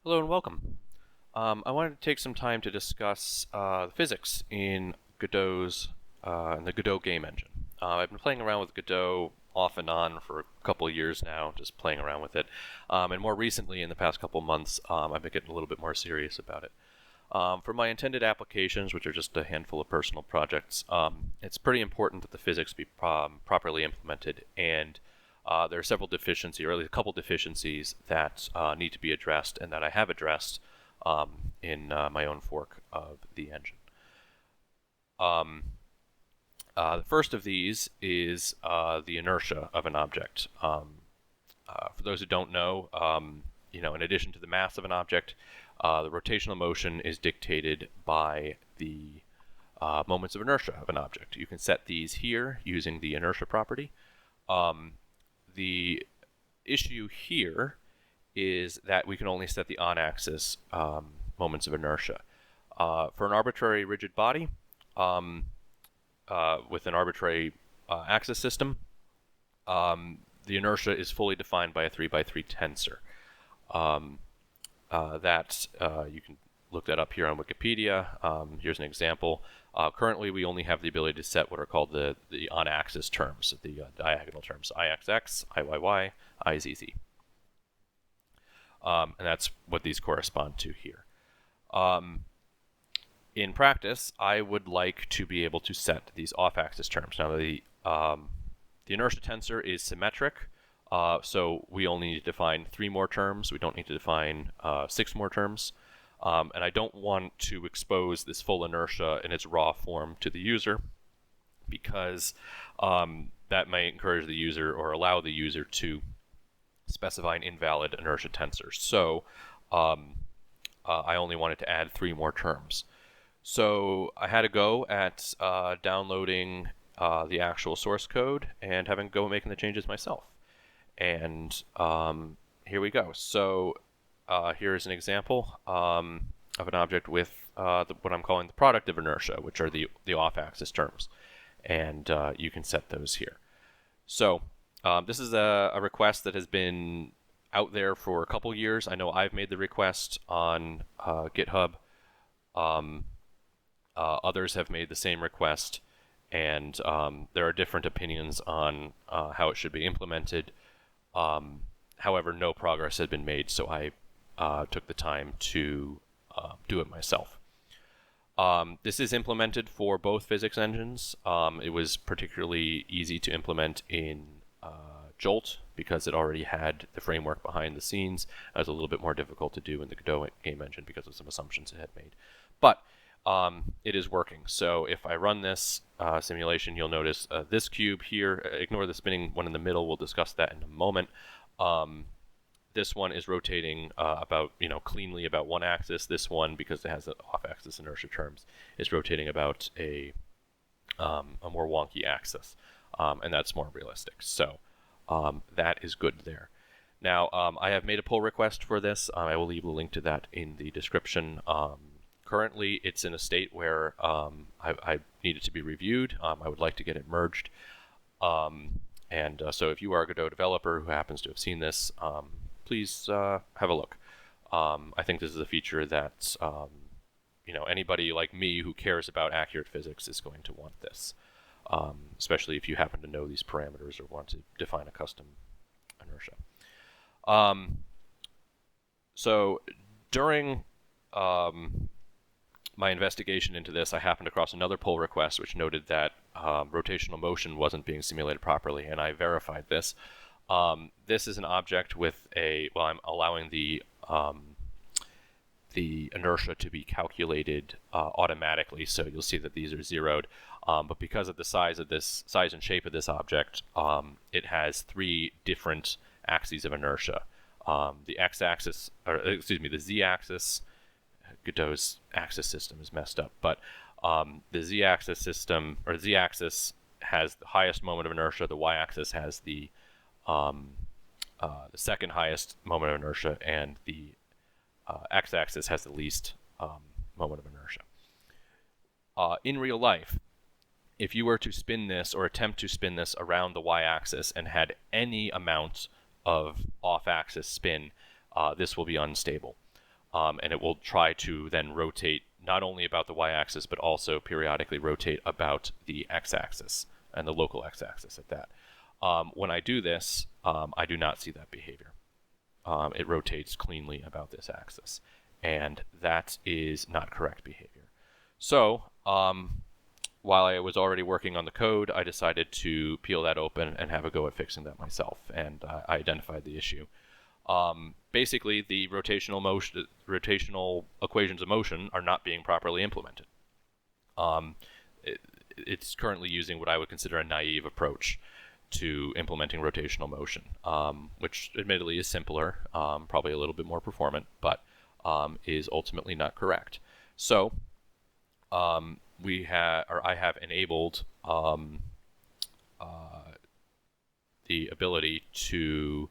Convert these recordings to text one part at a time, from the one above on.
Hello and welcome. I wanted to take some time to discuss the physics in in the Godot game engine. I've been playing around with Godot off and on for a couple of years now, just playing around with it. And more recently, in the past couple of months, I've been getting a little bit more serious about it. For my intended applications, which are just a handful of personal projects, it's pretty important that the physics be properly implemented, and there are several deficiencies, or at least a couple deficiencies that need to be addressed, and that I have addressed in my own fork of the engine. The first of these is the inertia of an object. For those who don't know, in addition to the mass of an object, the rotational motion is dictated by the moments of inertia of an object. You can set these here using the inertia property. The issue here is that we can only set the on-axis moments of inertia. For an arbitrary rigid body with an arbitrary axis system, the inertia is fully defined by a 3x3 tensor. You can look that up here on Wikipedia. Here's an example. Currently, we only have the ability to set what are called the on-axis terms, the diagonal terms, IXX, IYY, IZZ. And that's what these correspond to here. In practice, I would like to be able to set these off-axis terms. Now, the inertia tensor is symmetric, so we only need to define 3 more terms. We don't need to define 6 more terms. And I don't want to expose this full inertia in its raw form to the user, because that may encourage the user or allow the user to specify an invalid inertia tensor. So I only wanted to add 3 more terms. So I had a go at downloading the actual source code and having a go at making the changes myself. And here we go. So here's an example of an object with what I'm calling the product of inertia, which are the off-axis terms. And you can set those here. So this is a request that has been out there for a couple years. I know I've made the request on GitHub. Others have made the same request, and there are different opinions on how it should be implemented. However, no progress had been made, so I took the time to do it myself. This is implemented for both physics engines. It was particularly easy to implement in Jolt because it already had the framework behind the scenes. It was a little bit more difficult to do in the Godot game engine because of some assumptions it had made. But it is working. So if I run this simulation, you'll notice this cube here. Ignore the spinning one in the middle. We'll discuss that in a moment. This one is rotating cleanly about one axis. This one, because it has the off-axis inertia terms, is rotating about a more wonky axis, and that's more realistic. So that is good there. Now, I have made a pull request for this. I will leave a link to that in the description. Currently, it's in a state where I need it to be reviewed. I would like to get it merged. So if you are a Godot developer who happens to have seen this, please have a look. I think this is a feature that anybody like me who cares about accurate physics is going to want this, especially if you happen to know these parameters or want to define a custom inertia. So during my investigation into this, I happened across another pull request which noted that rotational motion wasn't being simulated properly, and I verified this. This is an object with I'm allowing the inertia to be calculated automatically, so you'll see that these are zeroed. But because of the size and shape of this object, it has 3 different axes of inertia. The x-axis, the z-axis. Godot's axis system is messed up, but the z-axis system, or z-axis, has the highest moment of inertia. The y-axis has the second highest moment of inertia, and the x-axis has the least moment of inertia. In real life, if you were to spin this or attempt to spin this around the y-axis and had any amount of off-axis spin, this will be unstable. and it will try to then rotate not only about the y-axis, but also periodically rotate about the x-axis and the local x-axis at that. When I do this, I do not see that behavior. It rotates cleanly about this axis, and that is not correct behavior. So while I was already working on the code, I decided to peel that open and have a go at fixing that myself, and I identified the issue. Basically, the rotational equations of motion are not being properly implemented. It's currently using what I would consider a naive approach to implementing rotational motion, which admittedly is simpler, probably a little bit more performant, but is ultimately not correct. So I have enabled the ability to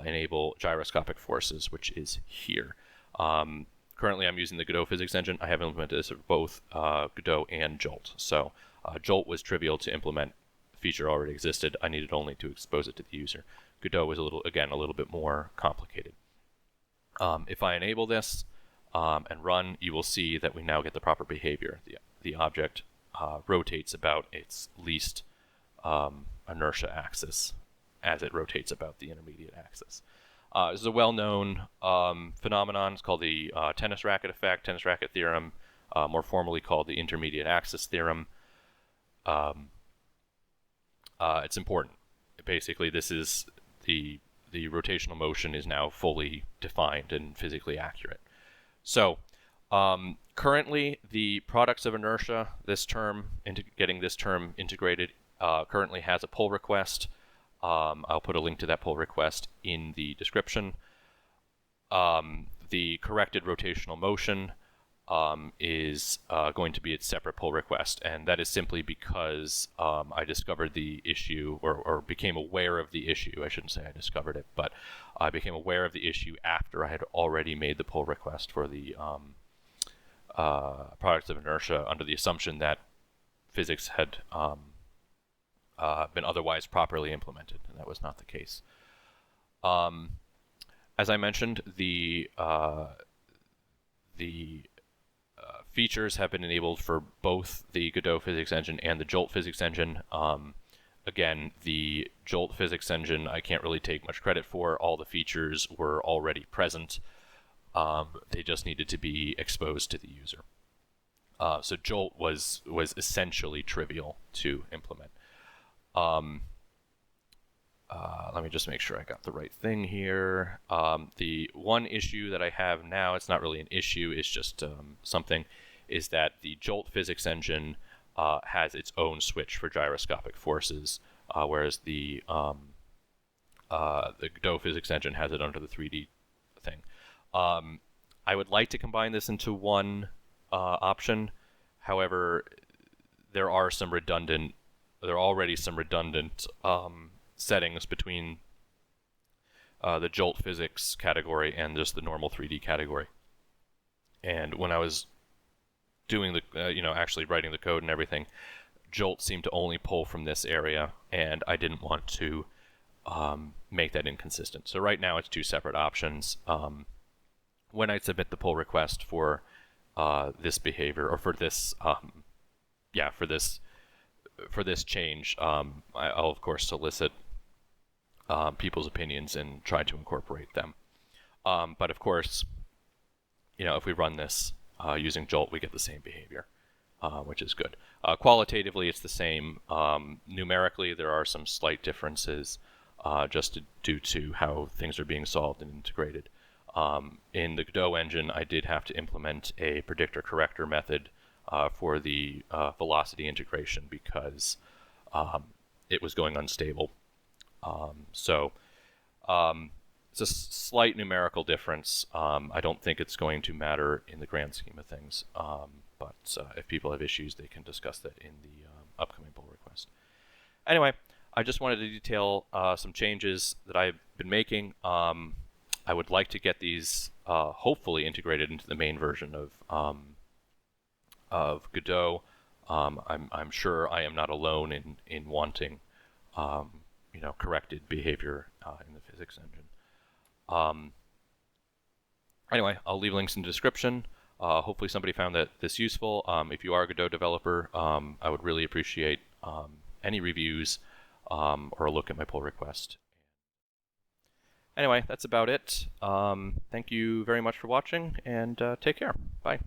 enable gyroscopic forces, which is here. Currently, I'm using the Godot physics engine. I have implemented this for both Godot and Jolt. So Jolt was trivial to implement. The feature already existed. I needed only to expose it to the user. Godot was a little bit more complicated. If I enable this and run, you will see that we now get the proper behavior. The object rotates about its least inertia axis as it rotates about the intermediate axis. This is a well-known phenomenon. It's called the tennis racket effect, tennis racket theorem, more formally called the intermediate axis theorem. It's important. Basically, this is the rotational motion is now fully defined and physically accurate. So currently, the products of inertia, this term, getting this term integrated, currently has a pull request. I'll put a link to that pull request in the description. The corrected rotational motion is going to be its separate pull request, and that is simply because I discovered the issue, or became aware of the issue. I shouldn't say I discovered it, but I became aware of the issue after I had already made the pull request for the products of inertia under the assumption that physics had been otherwise properly implemented, and that was not the case. As I mentioned, the features have been enabled for both the Godot physics engine and the Jolt physics engine. Again, the Jolt physics engine I can't really take much credit for. All the features were already present. They just needed to be exposed to the user. So Jolt was essentially trivial to implement. Let me just make sure I got the right thing here. The one issue that I have now, it's not really an issue, it's just something, is that the Jolt physics engine has its own switch for gyroscopic forces, whereas the Godot physics engine has it under the 3D thing. I would like to combine this into one option. However, there are already some redundant settings between the Jolt physics category and just the normal 3D category. And when I was doing the, actually writing the code and everything, Jolt seemed to only pull from this area, and I didn't want to make that inconsistent. So right now it's two separate options. When I submit the pull request for this behavior, or for this, for this change, I'll of course solicit people's opinions and try to incorporate them. But of course, if we run this using Jolt, we get the same behavior, which is good. Qualitatively, it's the same. Numerically, there are some slight differences just due to how things are being solved and integrated. In the Godot engine, I did have to implement a predictor corrector method for the velocity integration because it was going unstable. So it's a slight numerical difference. I don't think it's going to matter in the grand scheme of things, but if people have issues, they can discuss that in the upcoming pull request. Anyway, I just wanted to detail some changes that I've been making. I would like to get these hopefully integrated into the main version of Godot. I'm sure I am not alone in wanting corrected behavior in the physics engine. Anyway, I'll leave links in the description. Hopefully somebody found this useful. If you are a Godot developer, I would really appreciate any reviews or a look at my pull request. Anyway, that's about it. Thank you very much for watching, and take care. Bye.